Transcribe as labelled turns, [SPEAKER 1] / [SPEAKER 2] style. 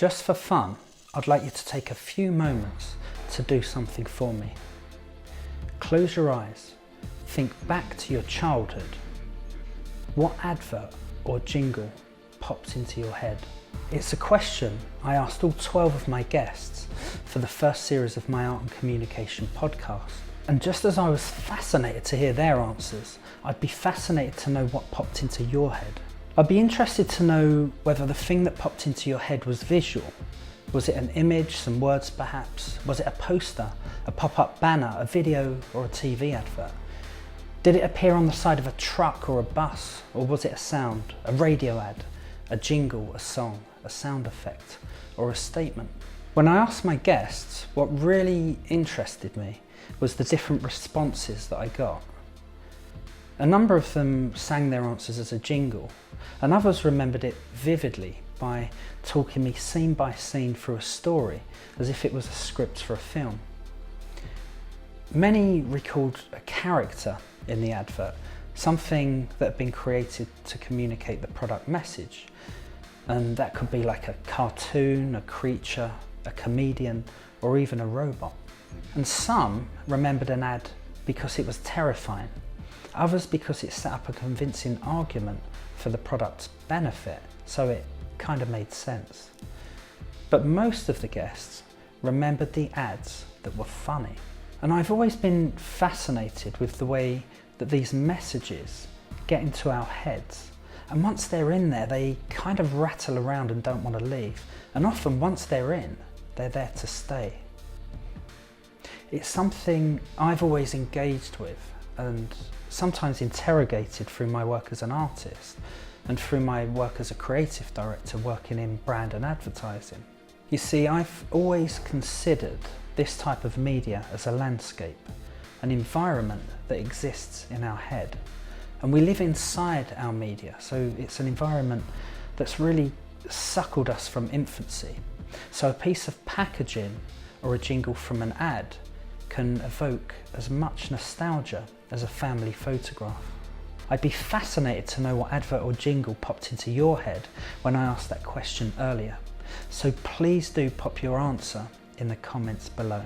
[SPEAKER 1] Just for fun, I'd like you to take a few moments to do something for me. Close your eyes, think back to your childhood. What advert or jingle pops into your head? It's a question I asked all 12 of my guests for the first series of my Art and Communication podcast. And just as I was fascinated to hear their answers, I'd be fascinated to know what popped into your head. I'd be interested to know whether the thing that popped into your head was visual. Was it an image, some words perhaps? Was it a poster, a pop-up banner, a video or a TV advert? Did it appear on the side of a truck or a bus? Or was it a sound, a radio ad, a jingle, a song, a sound effect, or a statement? When I asked my guests, what really interested me was the different responses that I got. A number of them sang their answers as a jingle, and others remembered it vividly by talking me scene by scene through a story as if it was a script for a film. Many recalled a character in the advert, something that had been created to communicate the product message. And that could be like a cartoon, a creature, a comedian, or even a robot. And some remembered an ad because it was terrifying, others because it set up a convincing argument for the product's benefit, so it kind of made sense. But most of the guests remembered the ads that were funny. And I've always been fascinated with the way that these messages get into our heads. And once they're in there, they kind of rattle around and don't want to leave. And often once they're in, they're there to stay. It's something I've always engaged with and sometimes interrogated through my work as an artist and through my work as a creative director working in brand and advertising. You see, I've always considered this type of media as a landscape, an environment that exists in our head. And we live inside our media, so it's an environment that's really suckled us from infancy. So a piece of packaging or a jingle from an ad can evoke as much nostalgia as a family photograph. I'd be fascinated to know what advert or jingle popped into your head when I asked that question earlier. So please do pop your answer in the comments below.